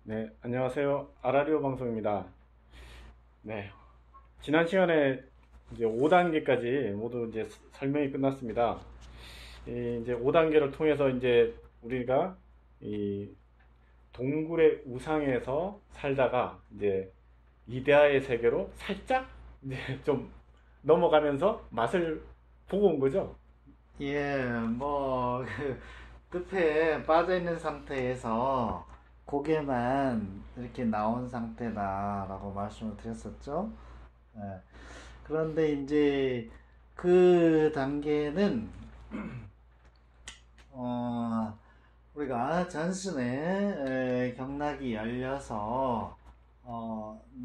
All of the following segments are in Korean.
네, 안녕하세요. 아라리오 방송입니다. 네, 지난 시간에 이제 5단계까지 모두 이제 설명이 끝났습니다. 이제 5단계를 통해서 이제 우리가 이 동굴의 우상에서 살다가 이제 이데아의 세계로 살짝 이제 좀 넘어가면서 맛을 보고 온 거죠. 예, 뭐, 늪에 빠져 있는 상태에서 고개만 이렇게 나온 상태다라고 말씀을 드렸었죠. 예. 그런데 이제 그 단계는, 어, 우리가 전신에 경락이 열려서,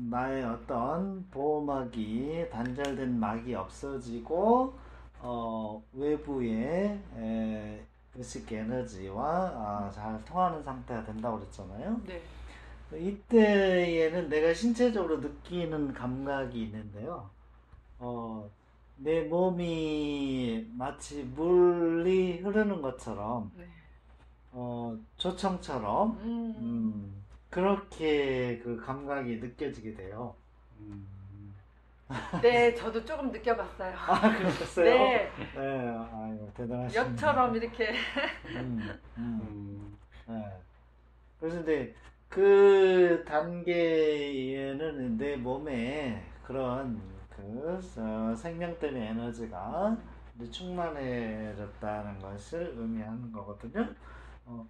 나의 어떤 보호막이, 단절된 막이 없어지고, 외부의 의식 에너지와 잘 통하는 상태가 된다고 그랬잖아요. 네. 이때에는 내가 신체적으로 느끼는 감각이 있는데요. 어, 내 몸이 마치 물이 흐르는 것처럼, 네. 조청처럼, 음. 그렇게 그 감각이 느껴지게 돼요. 음, 네, 저도 조금 느껴봤어요. 그러셨어요? 네. 네, 아이고, 대단하십니다. 역처럼 이렇게. 음, 음, 음, 네. 그래서 근데 그 단계에는 내 몸에 그런 생명적인 에너지가 이제 충만해졌다는 것을 의미하는 거거든요. 어,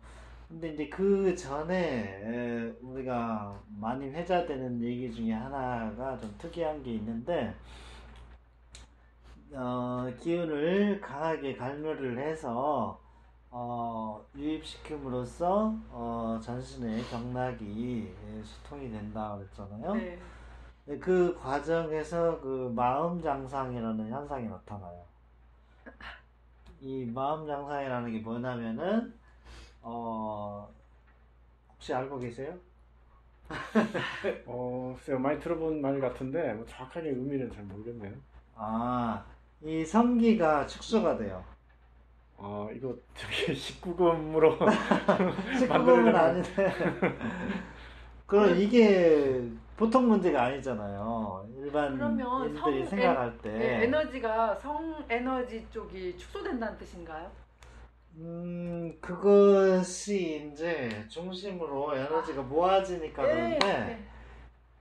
근데 이제 그 전에 우리가 많이 회자되는 얘기 중에 하나가 좀 특이한 게 있는데, 기운을 강하게 갈무리를 해서 유입시킴으로써 전신의 경락이 수통이 된다 그랬잖아요. 네. 근데 그 과정에서 그 마음 장상이라는 현상이 나타나요. 이 마음 장상이라는 게 뭐냐면은 어, 혹시 알고 계세요? 글쎄요, 많이 들어본 말 같은데 뭐 정확하게 의미는 잘 모르겠네요. 아, 이 성기가 축소가 돼요. 이거 저기 19금으로 19금은 만들려면 아닌데 그럼 그러, 이게 보통 문제가 아니잖아요. 그러면 일반인들이 생각할 네, 때. 에너지가 성 에너지 쪽이 축소된다는 뜻인가요? 그것이 이제 중심으로 아, 에너지가 모아지니까 네, 그런데, 네.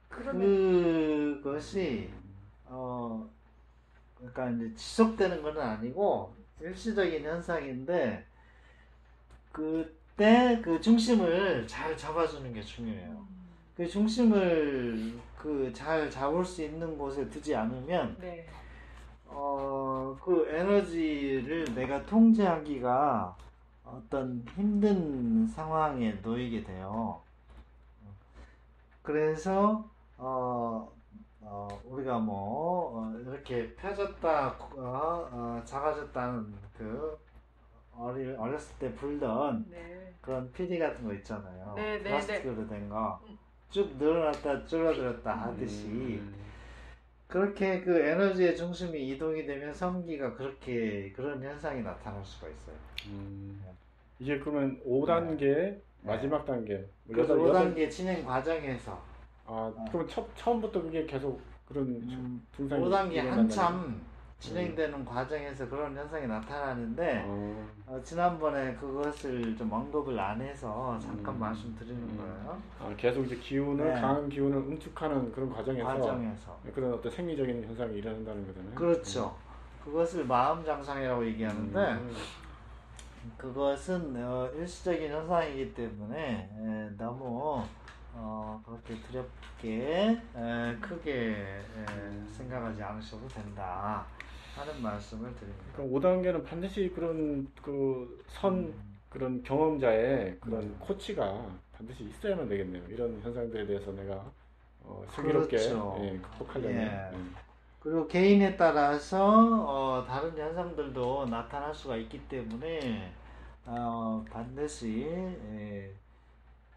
그러면, 그것이, 어, 그러니까 이제 지속되는 건 아니고, 일시적인 현상인데, 그때 그 중심을 잘 잡아주는 게 중요해요. 그 중심을 잘 잡을 수 있는 곳에 두지 않으면, 네. 그 에너지를 내가 통제하기가 어떤 힘든 상황에 놓이게 돼요. 그래서 우리가 뭐 이렇게 펴졌다 작아졌다는 어렸을 때 불던 네. 그런 PD 같은 거 있잖아요. 네, 네, 네. 플라스틱으로 된 거 쭉 늘어났다 줄어들었다 하듯이, 음, 그렇게 그 에너지의 중심이 이동이 되면 성기가 그렇게 그런 현상이 나타날 수가 있어요. 음. 이게 그러면 네. 5단계 네. 마지막 단계 뭐 그래서 여덟 5단계 진행 과정에서 그럼 처음부터 그게 계속 그런 증상이 5단계 일어난다는 거예요? 한참 음, 진행되는 과정에서 그런 현상이 나타나는데, 어, 지난번에 그것을 좀 언급을 안 해서 잠깐 음, 말씀드리는 거예요. 계속 이제 기운을 네, 강한 기운을 응축하는 그런 과정에서 과정에서. 그런 어떤 생리적인 현상이 일어난다는 거잖아요. 그렇죠. 그것을 마음장상이라고 얘기하는데, 음, 그것은 일시적인 현상이기 때문에 너무 그렇게 두렵게 크게 생각하지 않으셔도 된다 하는 말씀을 드립니다. 그러니까 5단계는 반드시 그런 그 선 음, 그런 경험자의 네. 그런 코치가 반드시 있어야만 되겠네요. 이런 현상들에 대해서 내가 슬기롭게 그렇죠. 극복하려면. 예. 그리고 개인에 따라서 다른 현상들도 나타날 수가 있기 때문에 반드시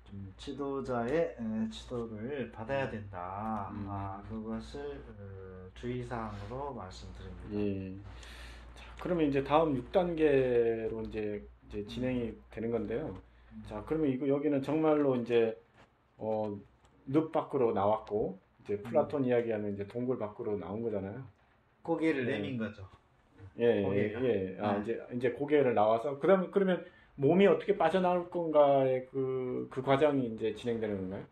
좀 지도자의 지도를 받아야 된다. 음, 그것을 주의사항으로 말씀드립니다. 예. 자, 그러면 이제 다음 6단계로 이제 진행이 되는 건데요. 자, 그러면 이거 여기는 정말로 이제 늪 밖으로 나왔고 이제 플라톤 이야기하는 이제 동굴 밖으로 나온 거잖아요. 고개를 네. 내민 거죠. 예. 네. 이제 고개를 나와서 그러면 몸이 어떻게 빠져나올 건가의 그 과정이 이제 진행되는 건가요?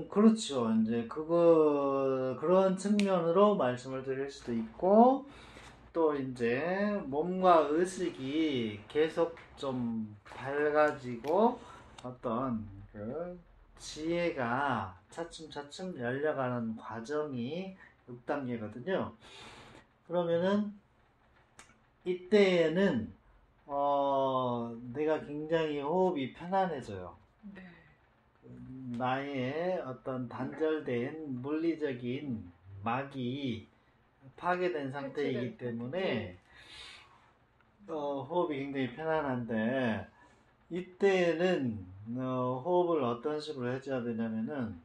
그렇죠. 이제 그런 측면으로 말씀을 드릴 수도 있고, 또 이제 몸과 의식이 계속 좀 밝아지고 어떤 그 지혜가 차츰차츰 열려가는 과정이 6단계거든요. 그러면은 이때에는 내가 굉장히 호흡이 편안해져요. 네. 나의 어떤 단절된 물리적인 막이 파괴된 상태이기 해체된 때문에 호흡이 굉장히 편안한데, 이때는 호흡을 어떤 식으로 해줘야 되냐면은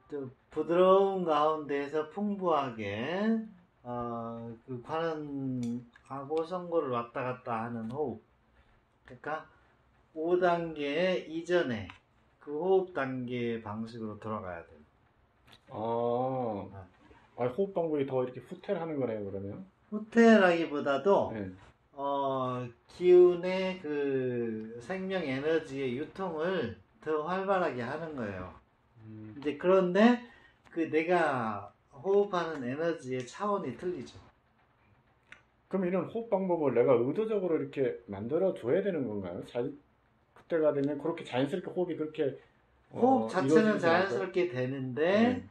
또 부드러운 가운데에서 풍부하게 그 관음하고 성고를 왔다 갔다 하는 호흡. 그러니까 5단계 이전에 그 호흡 단계 방식으로 돌아가야 돼요. 호흡 방법이 더 이렇게 후퇴를 하는 거네요, 그러면. 후퇴라기보다도 네. 기운의 그 생명 에너지의 유통을 더 활발하게 하는 거예요. 이제 그런데 그 내가 호흡하는 에너지의 차원이 틀리죠. 그럼 이런 호흡 방법을 내가 의도적으로 이렇게 만들어 줘야 되는 건가요? 그때가 되면 그렇게 자연스럽게 호흡이 그렇게 호흡 자체는 이루어지지 자연스럽게 되는데 네.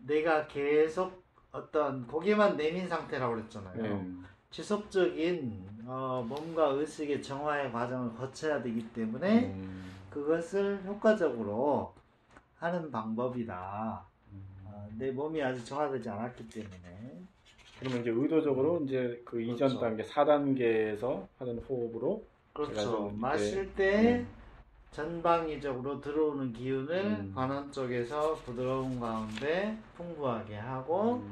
내가 계속 어떤 고개만 내민 상태라고 그랬잖아요. 네. 지속적인 몸과 의식의 정화의 과정을 거쳐야 되기 때문에 그것을 효과적으로 하는 방법이다. 내 몸이 아직 정화되지 않았기 때문에. 그러면 이제 의도적으로 이제 그 이전 그렇죠. 단계 4단계에서 하는 호흡으로 제가 그렇죠. 좀 마실 이렇게, 때 전방위적으로 들어오는 기운을 음. 관원 쪽에서 부드러운 가운데 풍부하게 하고,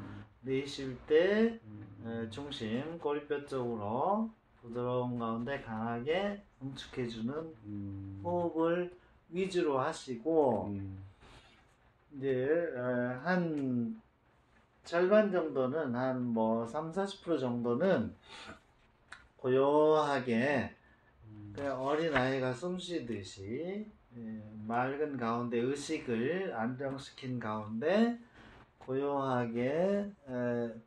내쉴 때 중심 꼬리뼈 쪽으로 부드러운 가운데 강하게 응축해주는 호흡을 위주로 하시고, 이제 한 절반 정도는 한 뭐 30-40% 정도는 고요하게 그냥 어린아이가 숨 쉬듯이 맑은 가운데 의식을 안정시킨 가운데 고요하게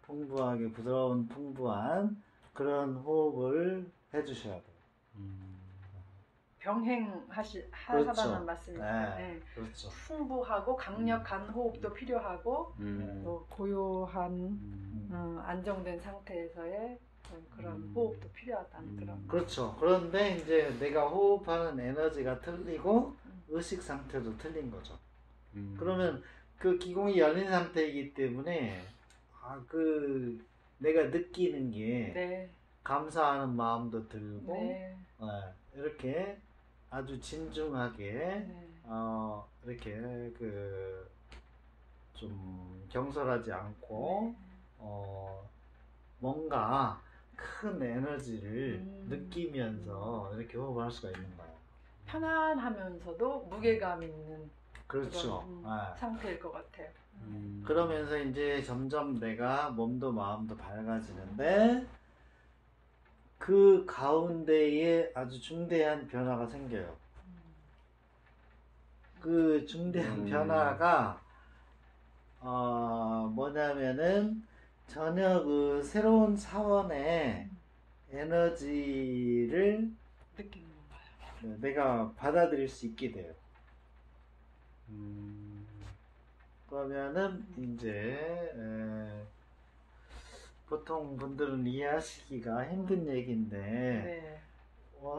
풍부하게 풍부한 그런 호흡을 해주셔야 돼요. 병행하라는 그렇죠. 말씀이죠. 네, 네. 그렇죠. 풍부하고 강력한 호흡도 필요하고 또 고요한 안정된 상태에서의 그런 호흡도 필요하다는 그런. 그렇죠. 그런데 이제 내가 호흡하는 에너지가 틀리고 의식 상태도 틀린 거죠. 그러면 그 기공이 열린 상태이기 때문에 그 내가 느끼는 게 네. 감사하는 마음도 들고 네. 이렇게 아주 진중하게 네. 이렇게 그 좀 경솔하지 않고 뭔가 큰 에너지를 느끼면서 이렇게 호흡을 할 수가 있는 거예요. 편안하면서도 무게감 있는 그렇죠. 그런 상태일 것 같아요. 그러면서 이제 점점 내가 몸도 마음도 밝아지는데 그 가운데에 아주 중대한 변화가 생겨요. 그 중대한 변화가 뭐냐면은 전혀 그 새로운 차원의 에너지를 느끼는 건가요? 내가 받아들일 수 있게 돼요. 그러면은 이제 보통 분들은 이해하시기가 힘든 얘기인데 네.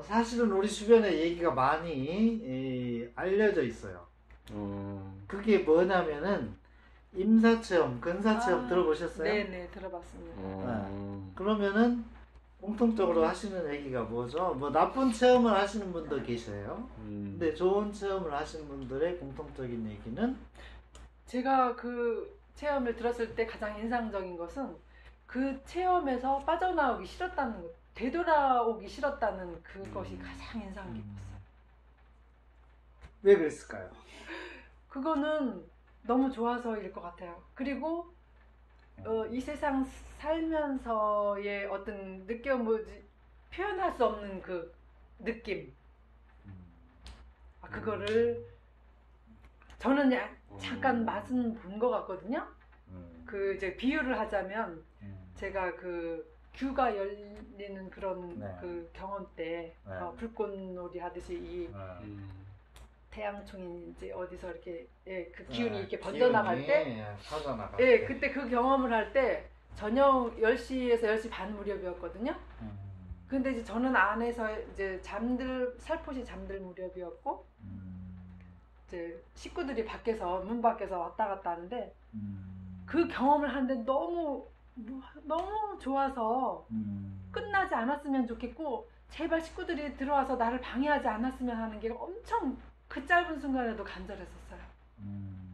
사실은 우리 주변에 얘기가 많이 알려져 있어요. 그게 뭐냐면은 임사체험, 근사체험 들어보셨어요? 네네, 들어봤습니다. 그러면은 공통적으로 하시는 얘기가 뭐죠? 뭐 나쁜 체험을 하시는 분도 계세요. 근데 좋은 체험을 하시는 분들의 공통적인 얘기는 제가 그 체험을 들었을 때 가장 인상적인 것은 그 체험에서 빠져나오기 싫었다는 것, 되돌아오기 싫었다는 그것이 가장 인상 깊었어요. 왜 그랬을까요? 그거는 너무 좋아서일 것 같아요. 그리고 이 세상 살면서의 어떤 뭐지 표현할 수 없는 그 느낌. 그거를 저는 잠깐 맛은 본 것 같거든요. 그 이제 비유를 하자면 제가 그 큐가 열리는 그런 네. 그 경험 때 네. 불꽃놀이 하듯이 이 태양총이 이제 어디서 이렇게 그 기운이 이렇게 번져나갈 때, 퍼져나갈 때, 그때 그 경험을 할 때 저녁 10시에서 10시 반 무렵이었거든요. 근데 이제 저는 안에서 이제 살포시 잠들 무렵이었고, 이제 식구들이 문 밖에서 왔다 갔다 하는데, 그 경험을 하는데 너무 좋아서 끝나지 않았으면 좋겠고, 제발 식구들이 들어와서 나를 방해하지 않았으면 하는 게 엄청 그 짧은 순간에도 간절했었어요.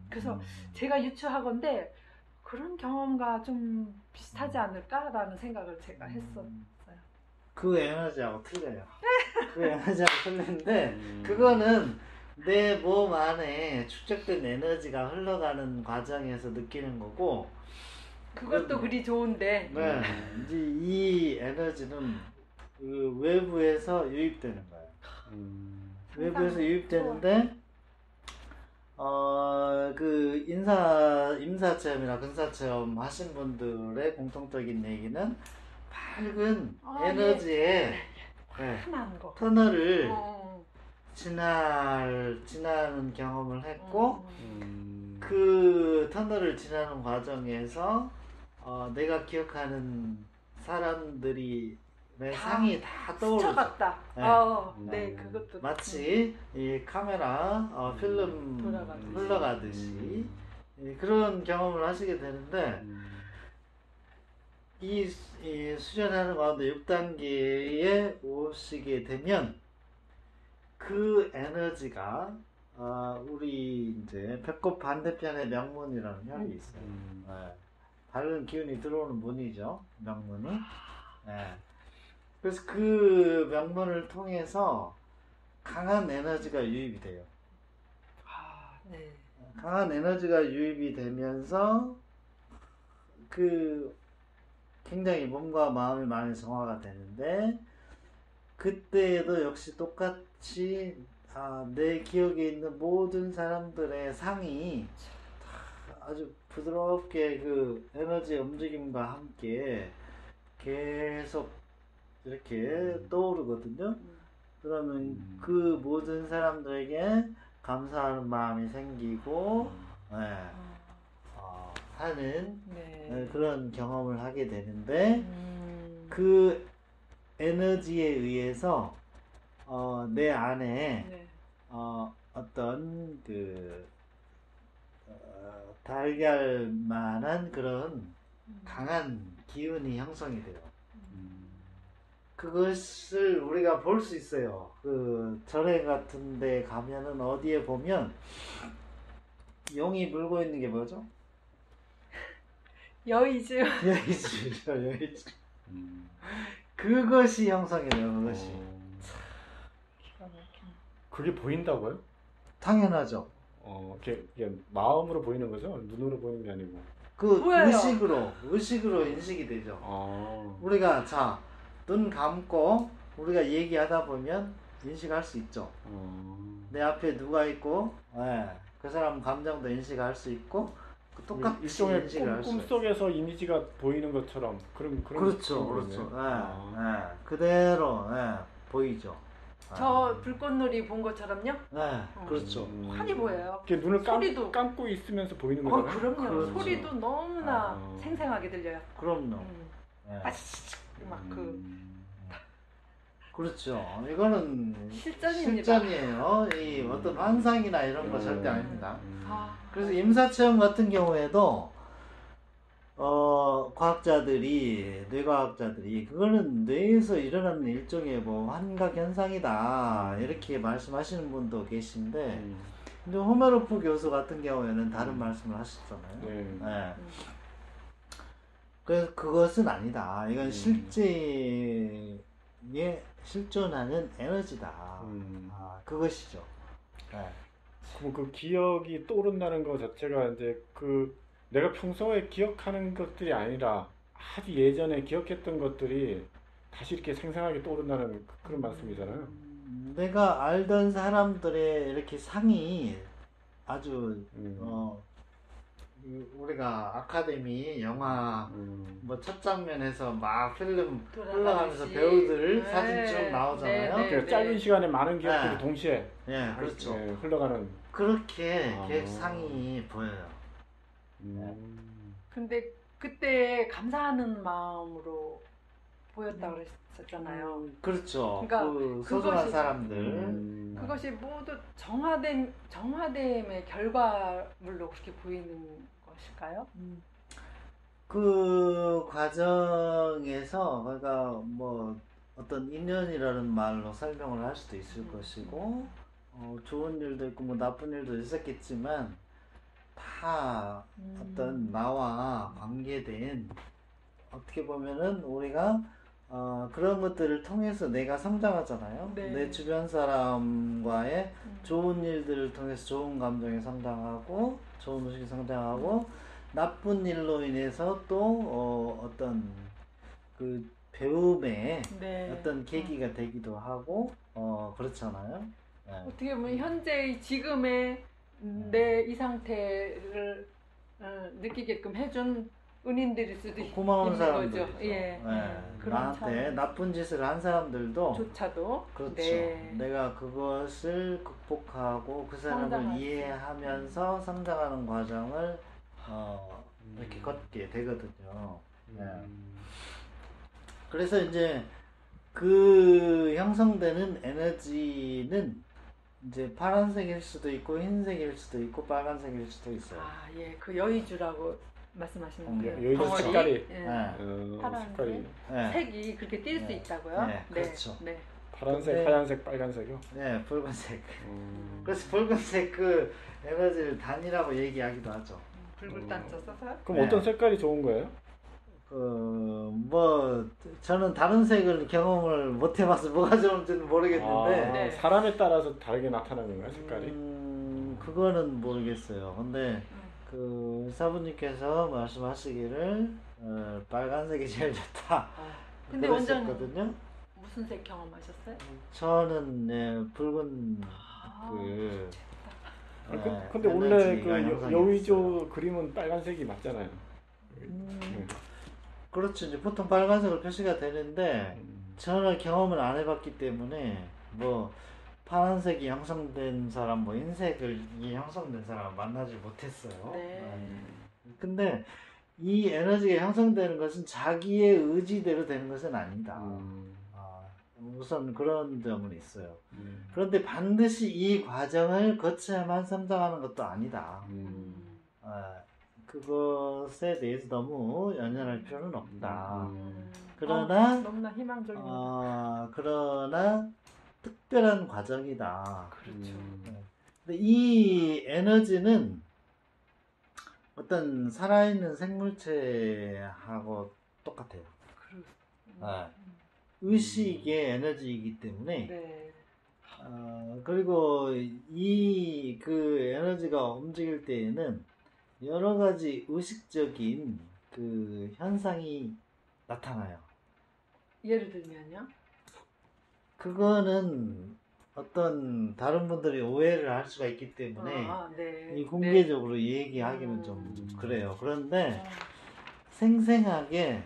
그래서 제가 유추하건대 그런 경험과 좀 비슷하지 않을까라는 생각을 제가 했었어요. 그 에너지하고 틀려요. 그 에너지하고 틀린데 그거는 내 몸 안에 축적된 에너지가 흘러가는 과정에서 느끼는 거고, 그것도 그리 좋은데 네, 이제 이 에너지는 그 외부에서 유입되는 거예요. 외부에서 유입되는데 그 임사 체험이나 근사 체험 하신 분들의 공통적인 얘기는 밝은 에너지의 흔한 거. 터널을 지나는 경험을 했고, 그 터널을 지나는 과정에서 내가 기억하는 사람들이 내 상이 다 떠오르죠. 스쳐갔다. 네. 네, 그것도 마치 이 카메라 필름 흘러가듯이 그런 경험을 하시게 되는데, 이 수련하는 가운데 6단계에 오시게 되면 그 에너지가 우리 이제 배꼽 반대편에 명문이라는 혈이 있어요. 밝은 기운이 들어오는 문이죠, 명문이. 그래서 그 명문을 통해서 강한 에너지가 유입이 돼요. 네. 강한 에너지가 유입이 되면서 그 굉장히 몸과 마음이 많이 정화가 되는데, 그때에도 역시 똑같이 내 기억에 있는 모든 사람들의 상이 아주 부드럽게 그 에너지의 움직임과 함께 계속 이렇게 떠오르거든요. 그러면 그 모든 사람들에게 감사하는 마음이 생기고 하는 그런 경험을 하게 되는데, 그 에너지에 의해서 내 안에 어떤 그 달걀만한 그런 강한 기운이 형성이 돼요. 그것을 우리가 볼 수 있어요. 그 절에 같은 데 가면은 어디에 보면 용이 물고 있는 게 뭐죠? 여의주. 여의주죠, 여의주. 그것이 형성이 돼요, 그것이. 그게 보인다고요? 당연하죠. 이게 마음으로 보이는 거죠? 눈으로 보이는 게 아니고. 그 보여요. 의식으로 인식이 되죠. 우리가 눈 감고 우리가 얘기하다 보면 인식할 수 있죠. 내 앞에 누가 있고, 그 사람 감정도 인식할 수 있고, 똑같이 일종의 인식을 할 수 있어요. 꿈속에서 이미지가 보이는 것처럼 그런 그렇죠. 그대로 보이죠. 저 불꽃놀이 본 것처럼요? 그렇죠. 환히 보여요. 이렇게 눈을 소리도. 감고 있으면서 보이는 거잖아요. 그럼요. 그렇죠. 소리도 너무나 생생하게 들려요. 그럼요. 막 그렇죠. 이거는 실전입니다. 실전이에요. 이 어떤 환상이나 이런 거 절대 아닙니다. 그래서 맞아요. 임사체험 같은 경우에도 뇌과학자들이 그거는 뇌에서 일어나는 일종의 뭐 환각 현상이다 이렇게 말씀하시는 분도 계신데, 근데 호메로프 교수 같은 경우에는 다른 말씀을 하셨잖아요. 그래서 그것은 아니다. 이건 실제에 실존하는 에너지다. 그것이죠. 그럼 그 기억이 떠오른다는 것 자체가 이제 그 내가 평소에 기억하는 것들이 아니라 아주 예전에 기억했던 것들이 다시 이렇게 생생하게 떠오른다는 그런 말씀이잖아요. 내가 알던 사람들의 이렇게 상이 아주 음, 우리가 아카데미 영화 뭐 첫 장면에서 막 필름 흘러가면서 돌아가듯이. 배우들 네. 사진 쭉 나오잖아요. 네, 그 짧은 시간에 많은 기억들이 네. 동시에 예, 그렇죠. 흘러가는. 그렇게 아. 객상이 보여요. 근데 그때 감사하는 마음으로 보였다고 그랬었잖아요. 그렇죠. 그러니까 그 소중한 그것이- 사람들. 그것이 모두 정화됨의 결과물로 그렇게 보이는 것일까요? 그 과정에서 그러니까 뭐 어떤 인연이라는 말로 설명을 할 수도 있을 것이고 좋은 일도 있고 뭐 나쁜 일도 있었겠지만 다 어떤 나와 관계된 어떻게 보면은 우리가 그런 것들을 통해서 내가 성장하잖아요. 네. 내 주변 사람과의 좋은 일들을 통해서 좋은 감정이 성장하고 좋은 의식이 성장하고 나쁜 일로 인해서 또 어떤 그 배움의 네. 어떤 계기가 되기도 하고 그렇잖아요. 네. 어떻게 보면 현재의 지금의 내 이 상태를 느끼게끔 해준 은인들일 수도 고마운 있는 사람들이죠. 거죠. 예. 그런 나한테 차원에서. 나쁜 짓을 한 사람들도 조차도 그렇죠. 네. 내가 그것을 극복하고 그 사람을 성장할 이해하면서 성장하는 과정을 이렇게 걷게 되거든요. 네. 그래서 이제 그 형성되는 에너지는 이제 파란색일 수도 있고 흰색일 수도 있고 빨간색일 수도 있어요. 아, 예. 그 여의주라고 말씀하시는 게 여의주 덩어리? 색깔이. 예. 네. 파란색. 색깔이 네. 색이 그렇게 띌 수 네. 있다고요? 네, 그렇죠. 네. 파란색, 근데- 하얀색, 빨간색이요. 네, 붉은색. 그래서 붉은색 그 에너지를 단이라고 얘기하기도 하죠. 붉을 단자 써서요? 그럼 네. 어떤 색깔이 좋은 거예요? 뭐 저는 다른 색을 경험을 못 해봐서 뭐가 좋은지는 모르겠는데 네. 사람에 따라서 다르게 나타나는 건가요, 색깔이? 그거는 모르겠어요. 근데 그 사부님께서 말씀하시기를 빨간색이 제일 좋다. 근데 원장님 그랬었거든요. 무슨 색 경험하셨어요? 저는 붉은 아, 그 근데 원래 에너지가 그 형성이 여의조 그림은 빨간색이 맞잖아요. 그렇죠. 이제 보통 빨간색으로 표시가 되는데 저는 경험을 안 해봤기 때문에 뭐 파란색이 형성된 사람, 뭐 흰색이 형성된 사람 만나지 못했어요. 네. 근데 이 에너지가 형성되는 것은 자기의 의지대로 되는 것은 아니다. 우선 그런 점은 있어요. 그런데 반드시 이 과정을 거쳐야만 성장하는 것도 아니다. 그것에 대해서 너무 연연할 필요는 없다. 그러나 너무나 희망적인. 그러나 특별한 과정이다. 그렇죠. 근데 이 에너지는 어떤 살아있는 생물체하고 똑같아요. 의식의 에너지이기 때문에 네. 그리고 이 그 에너지가 움직일 때에는 여러 가지 의식적인 그 현상이 나타나요. 예를 들면요? 그거는 어떤 다른 분들이 오해를 할 수가 있기 때문에 네. 이 공개적으로 얘기하기는 좀 그래요. 그런데 생생하게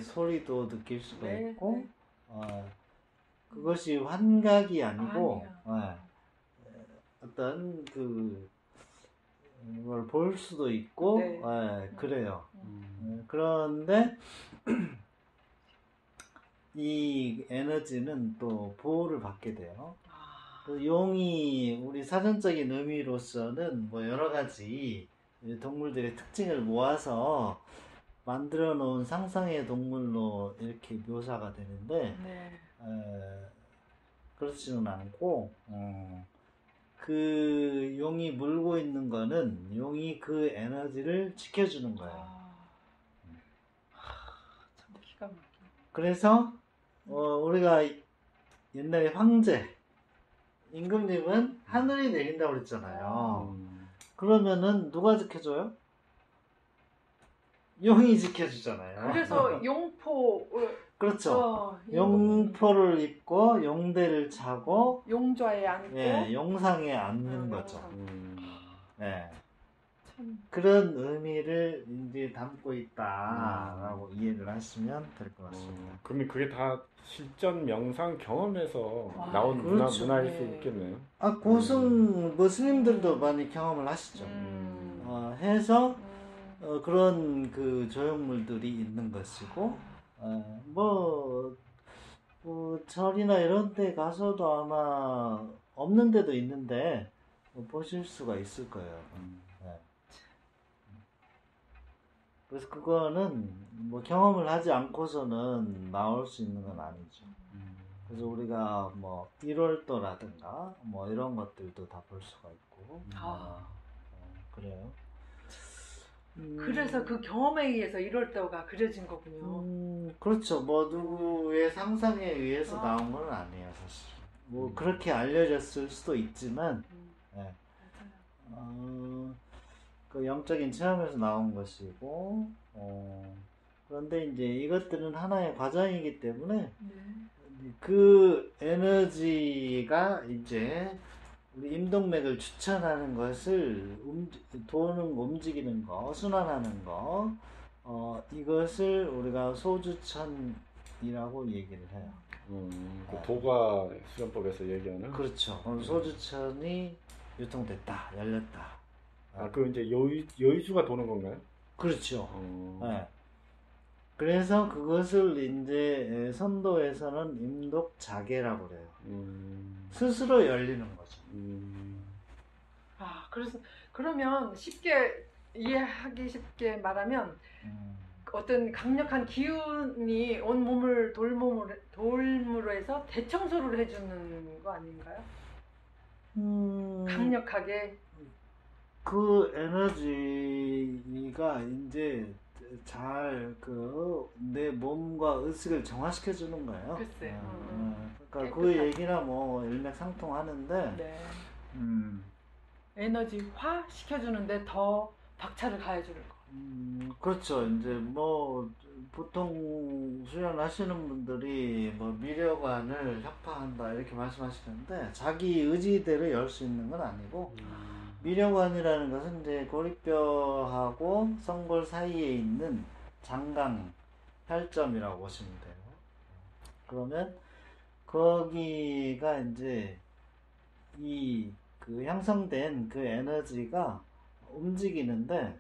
소리도 느낄 수가 네, 있고 그것이 환각이 아니고 어떤 그걸 볼 수도 있고 네. 그래요. 그런데 이 에너지는 또 보호를 받게 돼요. 그 용이 우리 사전적인 의미로서는 뭐 여러 가지 동물들의 특징을 모아서 만들어 놓은 상상의 동물로 이렇게 묘사가 되는데 그렇지는 않고 그 용이 물고 있는 거는 용이 그 에너지를 지켜주는 거예요. 참 기가 막히네. 그래서 우리가 옛날에 황제 임금님은 하늘이 내린다고 그랬잖아요. 음. 그러면은 누가 지켜줘요? 용이 지켜주잖아요. 그래서 용포 그렇죠. 임금님. 용포를 입고 용대를 차고 용좌에 앉고 예, 용상에 앉는 거죠. 용상. 예. 참. 그런 의미를 이제 담고 있다라고 이해를 하시면 될 것 같습니다. 그러면 그게 다 실전 명상 경험에서 아, 나온 그렇죠. 문화일 수 네. 있겠네요. 아, 고승 스님들도 많이 경험을 하시죠. 해서 그런 그 조형물들이 있는 것이고, 뭐 절이나 이런 데 가서도 아마 없는 데도 있는데 뭐 보실 수가 있을 거예요. 네. 그래서 그거는 뭐 경험을 하지 않고서는 나올 수 있는 건 아니죠. 그래서 우리가 뭐 1월도라든가 뭐 이런 것들도 다 볼 수가 있고, 그래요. 그래서 그 경험에 의해서 1월도가 그려진 거군요. 그렇죠. 뭐 누구의 상상에 의해서 나온 건 아니에요, 사실. 뭐 그렇게 알려졌을 수도 있지만, 네. 그 영적인 체험에서 나온 것이고, 그런데 이제 이것들은 하나의 과정이기 때문에 그 에너지가 이제 우리 임동맥을 추천하는 것을 도는 움직이는 거, 순환하는 거, 이것을 우리가 소주천이라고 얘기를 해요. 그 도가 수련법에서 얘기하는. 그렇죠. 소주천이 유통됐다, 열렸다. 그 이제 여의주가 도는 건가요? 그렇죠. 네. 그래서 그것을 이제 선도에서는 임독자계라고 그래요. 스스로 열리는 거죠. 그래서 그러면 쉽게 이해하기 쉽게 말하면 어떤 강력한 기운이 온 몸을 돌므로 해서 대청소를 해주는 거 아닌가요? 강력하게 그 에너지가 이제 잘 내 몸과 의식을 정화시켜 주는 거예요. 글쎄. 그러니까 그 얘기나 뭐 일맥상통하는데. 네. 에너지화 시켜주는데 더 박차를 가해주는 거. 그렇죠. 이제 뭐 보통 수련하시는 분들이 뭐 미려관을 혁파한다 이렇게 말씀하시는데 자기 의지대로 열 수 있는 건 아니고. 미려관이라는 것은 이제 고리뼈하고 성골 사이에 있는 장강 혈점이라고 보시면 돼요. 그러면 거기가 이제 그 형성된 그 에너지가 움직이는데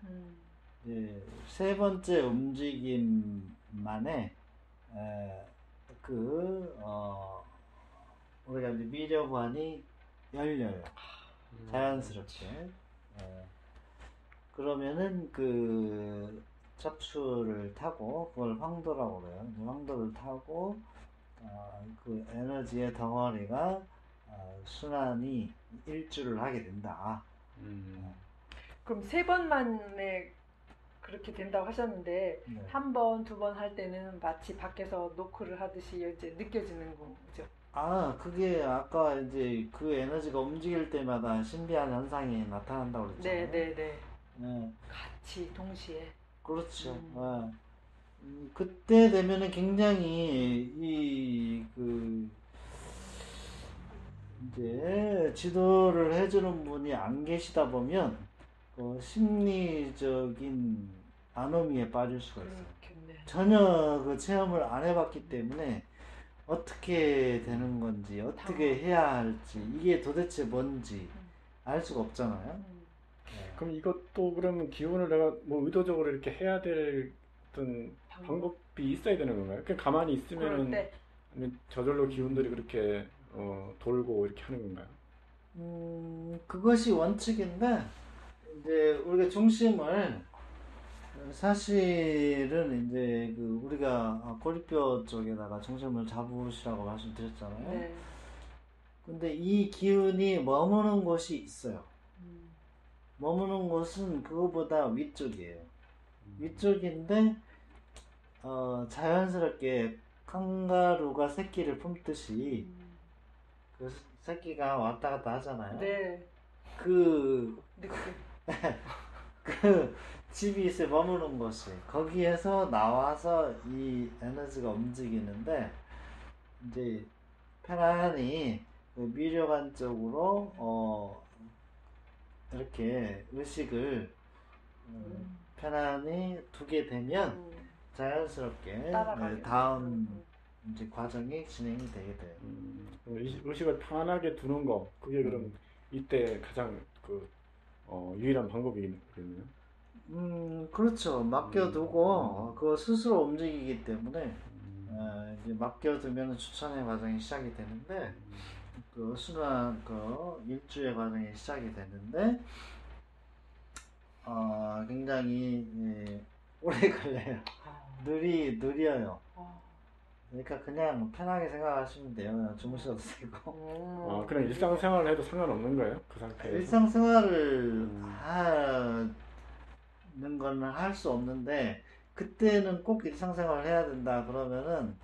이제 세 번째 움직임만에 우리가 이제 미려관이 열려요. 자연스럽게. 그러면은 그 척추를 타고 그걸 황도라고 그래요. 황도를 타고 그 에너지의 덩어리가 순환이 일주를 하게 된다. 그럼 3번 만에 그렇게 된다고 하셨는데 네. 한 번, 2번 할 때는 마치 밖에서 노크를 하듯이 이제 느껴지는 거죠. 그게 아까 이제 그 에너지가 움직일 때마다 신비한 현상이 나타난다고 그랬잖아요. 네. 네. 같이 동시에. 그렇죠. 그때 되면은 굉장히 이제 지도를 해주는 분이 안 계시다 보면 심리적인 아노미에 빠질 수가 있어요. 그렇겠네. 전혀 그 체험을 안 해봤기 때문에 어떻게 되는 건지, 어떻게 해야 할지, 이게 도대체 뭔지 알 수가 없잖아요. 네. 그럼 이것도 그러면 기운을 내가 뭐 의도적으로 이렇게 해야 될 어떤 방법이 있어야 되는 건가요? 그냥 가만히 있으면은 아니면 저절로 기운들이 그렇게 돌고 이렇게 하는 건가요? 그것이 원칙인데 이제 우리가 중심을 사실은 이제 우리가 고리뼈 쪽에다가 중심을 잡으시라고 말씀드렸잖아요. 네. 근데 이 기운이 머무는 곳이 있어요. 머무는 곳은 그거보다 위쪽이에요. 위쪽인데 자연스럽게 칸가루가 새끼를 품듯이 그 새끼가 왔다 갔다 하잖아요. 네. 그 느낌. 그 집이 있어 머무는 곳이 거기에서 나와서 이 에너지가 움직이는데 이제 편안히 그 미려간 쪽으로 이렇게 의식을 편안히 두게 되면 자연스럽게 따라가게 다음 이제 과정이 진행이 되게 돼요. 의식을 편안하게 두는 거 그게 그럼 이때 가장 유일한 방법이겠네요. 그렇죠. 맡겨두고 그거 스스로 움직이기 때문에 이제 맡겨두면 추천의 과정이 시작이 되는데 그 순환 일주의 과정이 시작이 되는데 굉장히 오래 걸려요. 느려요. 그러니까 그냥 편하게 생각하시면 돼요. 그냥 주무셔도 되고. 그냥 일상생활을 해도 상관없는 거예요? 그 상태에서? 일상생활을 하는 거는 할 수 없는데 그때는 꼭 일상생활을 해야 된다 그러면은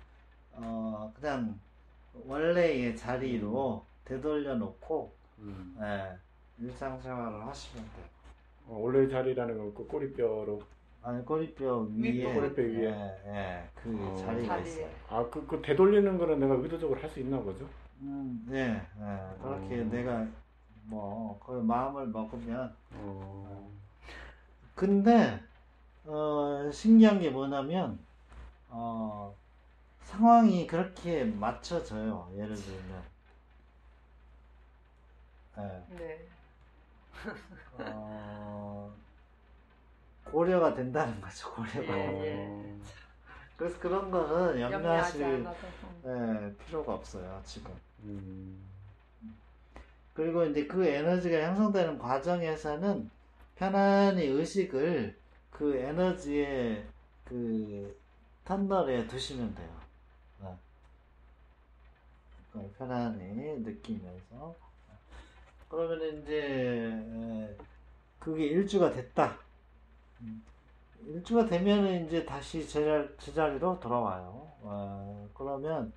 그냥 원래의 자리로 되돌려 놓고 일상생활을 하시면 돼요. 원래 자리라는 건 그 꼬리뼈로 아니 꼬리뼈 위에 꼬리뼈 위에 그 자리가 있어요. 그 되돌리는 거는 내가 의도적으로 할 수 있나 보죠? 그렇게 내가 그 마음을 먹으면 근데 신기한 게 뭐냐면 상황이 그렇게 맞춰져요. 예를 들면 네. 고려가 된다는 거죠. 고려가. 예. 그래서 그런 거는 염려하지 염려하실 않아도. 필요가 없어요. 지금. 그리고 이제 그 에너지가 형성되는 과정에서는 편안히 의식을 그 에너지의 그 터널에 두시면 돼요. 편안히 느끼면서. 그러면 이제 그게 일주가 됐다. 일주가 되면은 이제 다시 제자리로 돌아와요. 그러면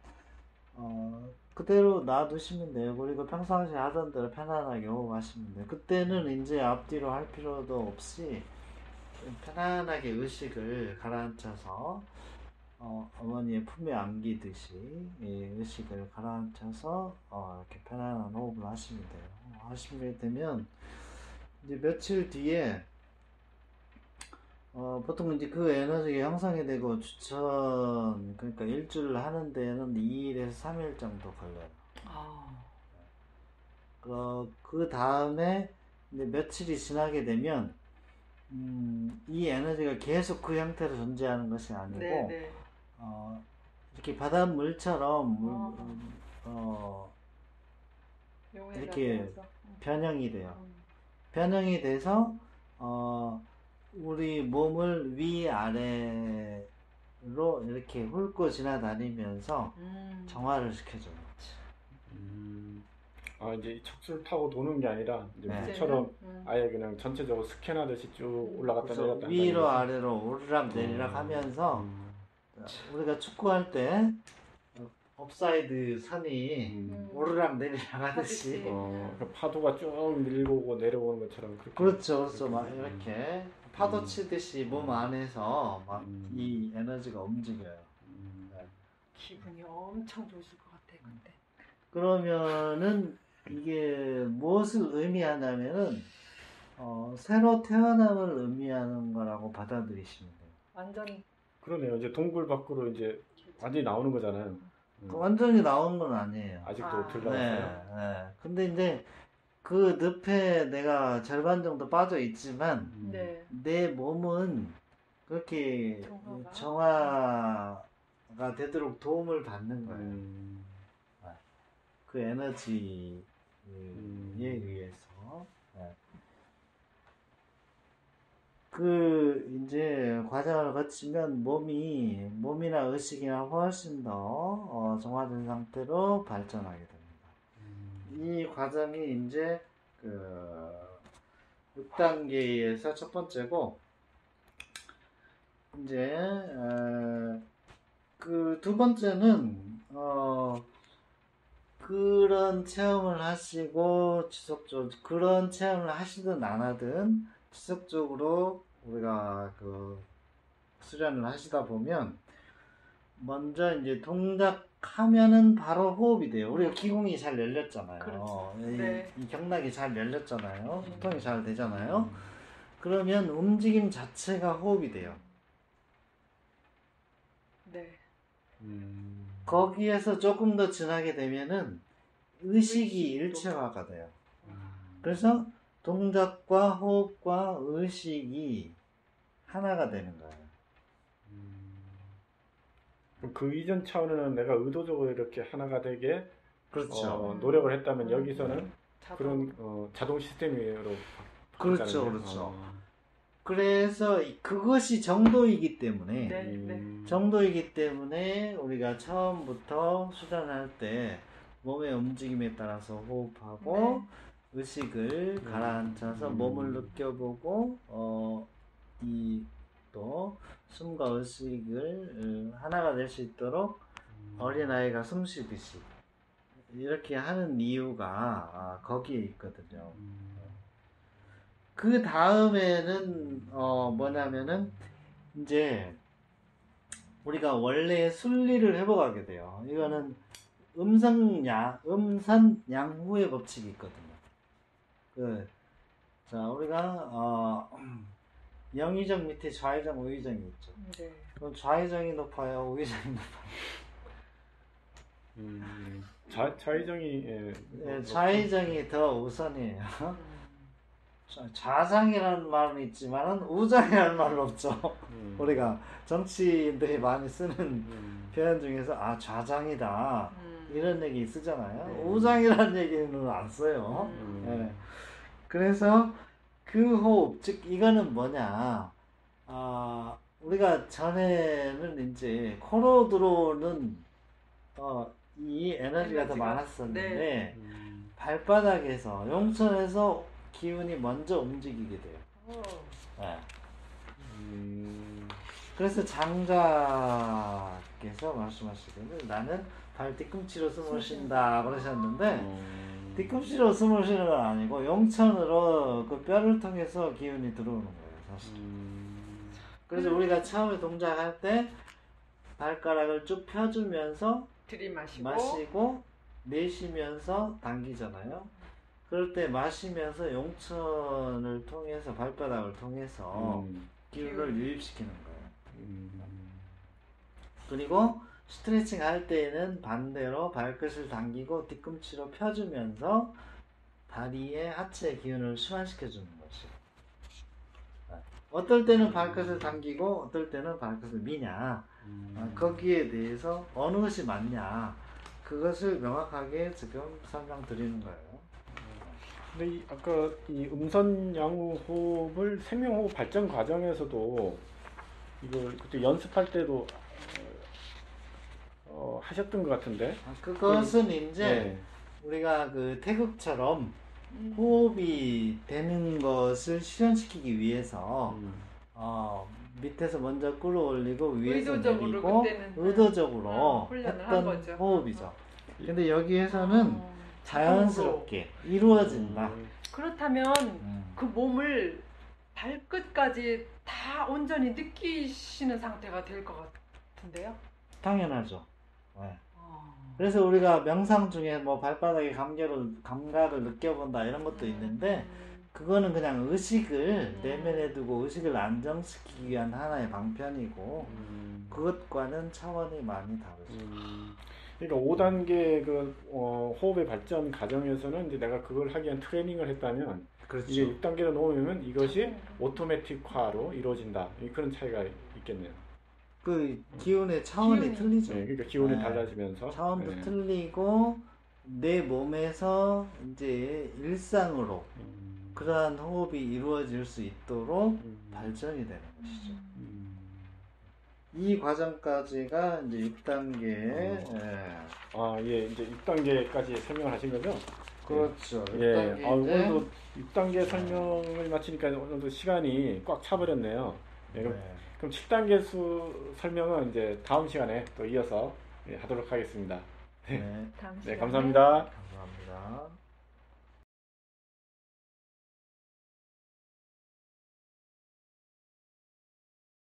그대로 놔두시면 돼요. 그리고 평상시에 하던 대로 편안하게 호흡하시면 돼요. 그때는 이제 앞뒤로 할 필요도 없이 편안하게 의식을 가라앉혀서 어머니의 품에 안기듯이 의식을 가라앉혀서 이렇게 편안한 호흡을 하시면 돼요. 하시게 되면 이제 며칠 뒤에 보통 이제 그 에너지가 형성이 되고 추천 그러니까 일주를 하는 데는 2일에서 3일 정도 걸려요. 그 다음에 이제 며칠이 지나게 되면 이 에너지가 계속 그 형태로 존재하는 것이 아니고 이렇게 바닷물처럼 이렇게 변형이 돼요. 변형이 돼서 우리 몸을 위아래로 이렇게 훑고 지나다니면서 정화를 시켜줘요. 이제 척추를 타고 도는 게 아니라 이제 물처럼 아예 그냥 전체적으로 스캔하듯이 쭉 올라갔다 내렸다 위로 아래로 오르락 내리락 하면서 우리가 축구할 때 업사이드 선이 오르락 내리락 하듯이 파도가 쭉 밀고 내려오는 것처럼 그렇게 그렇죠. 막 이렇게 파도 치듯이 몸 안에서 막 이 에너지가 움직여요. 기분이 엄청 좋으실 것 같아요, 그때. 그러면은 이게 무엇을 의미하냐면은 새로 태어남을 의미하는 거라고 받아들이시면 돼요. 완전 그러네요. 이제 동굴 밖으로 이제 완전히 나오는 거잖아요. 완전히 나온 건 아니에요. 아직도 덜 나왔어요. 근데 이제 그 늪에 내가 절반 정도 빠져 있지만 내 몸은 그렇게 정화가 되도록 도움을 받는 거예요. 그 에너지에 의해서. 그 이제 과정을 거치면 몸이나 의식이나 훨씬 더 정화된 상태로 발전하게 됩니다. 이 과정이 이제 그 6단계에서 첫 번째고 이제 그 두 번째는 그런 체험을 하시고 지속적으로 그런 체험을 하시든 안 하든 지속적으로 우리가 그 수련을 하시다 보면 먼저 이제 동작하면은 바로 호흡이 돼요. 우리가 기공이 잘 열렸잖아요. 그렇죠. 네. 이 경락이 잘 열렸잖아요. 소통이 잘 되잖아요. 그러면 움직임 자체가 호흡이 돼요. 네. 거기에서 조금 더 지나게 되면은 의식이 일체화가 돼요. 그래서 동작과 호흡과 의식이 하나가 되는 거예요. 그럼 그 이전 차원에는 내가 의도적으로 이렇게 하나가 되게 그렇죠. 노력을 했다면 여기서는 자동. 그런 자동 시스템으로 그렇죠, 바뀌었다는 그렇죠. 거예요? 그래서 그것이 정도이기 때문에 네, 네. 정도이기 때문에 우리가 처음부터 수련할 때 몸의 움직임에 따라서 호흡하고 의식을 가라앉혀서 몸을 느껴보고 이 또 숨과 의식을 하나가 될 수 있도록 어린아이가 숨 쉬듯이 이렇게 하는 이유가 거기에 있거든요. 그 다음에는 뭐냐면은 이제 우리가 원래 순리를 회복하게 돼요. 이거는 음선 양후의 법칙이 있거든요. 자 우리가 영의정 밑에 좌의정, 우의정이 있죠. 네. 그럼 좌의정이 높아요, 우의정이 높아요. 좌의정이 좌의정이 더 우선이에요. 좌장이라는 말은 있지만은 우장이라는 말은 없죠. 우리가 정치인들이 많이 쓰는 표현 중에서 좌장이다 이런 얘기 쓰잖아요. 우장이라는 얘기는 안 써요. 네. 그래서 그 호흡, 즉 이거는 뭐냐? 우리가 전에는 이제 코로 들어오는 이 에너지가 더 많았었는데 발바닥에서 용천에서 기운이 먼저 움직이게 돼요. 네. 그래서 장자께서 말씀하시기를 나는 발 뒤꿈치로 숨을 쉰다 그러셨는데 뒤꿈치로 숨을 쉬는 건 아니고 용천으로 그 뼈를 통해서 기운이 들어오는 거예요, 사실. 그래서 우리가 처음에 동작할 때 발가락을 쭉 펴주면서 마시고 내쉬면서 당기잖아요. 그럴 때 마시면서 용천을 통해서 발바닥을 통해서 기운을 유입시키는 거예요. 그리고 스트레칭 할 때에는 반대로 발끝을 당기고 뒤꿈치로 펴주면서 다리에 하체 기운을 순환시켜주는 것이에요. 어떨 때는 발끝을 당기고 어떨 때는 발끝을 미냐, 거기에 대해서 어느 것이 맞냐, 그것을 명확하게 지금 설명드리는 거예요. 근데 아까 이 음선 양후 호흡을 생명호흡 발전 과정에서도 이걸 그때 연습할 때도 하셨던 것 같은데. 그것은 이제 우리가 그 태극처럼 호흡이 되는 것을 실현시키기 위해서 밑에서 먼저 끌어올리고 위에서 내리고 의도적으로 했던 호흡이죠. 근데 여기에서는 자연스럽게 이루어진다. 그렇다면 그 몸을 발끝까지 다 온전히 느끼시는 상태가 될 것 같은데요? 당연하죠. 네. 그래서 우리가 명상 중에 뭐 발바닥에 감각을 느껴본다 이런 것도 있는데 그거는 그냥 의식을 내면에 두고 의식을 안정시키기 위한 하나의 방편이고 그것과는 차원이 많이 다르죠. 그러니까 5단계 그 호흡의 발전 과정에서는 이제 내가 그걸 하기 위한 트레이닝을 했다면 그렇죠. 이게 6단계로 넘으면 이것이 오토매틱화로 이루어진다. 그런 차이가 있겠네요. 그 기운의 차원이 틀리죠. 네, 그러니까 기운이 달라지면서 차원도 틀리고 내 몸에서 이제 일상으로 그러한 호흡이 이루어질 수 있도록 발전이 되는 것이죠. 이 과정까지가 이제 6단계. 이제 6단계까지 설명을 하신 거죠? 그렇죠. 예. 오늘도 6단계 설명을 마치니까 오늘도 시간이 꽉 차버렸네요. 그럼 7단계 설명은 이제 다음 시간에 또 이어서 하도록 하겠습니다. 네, 다음 네, 시간에 감사합니다. 감사합니다.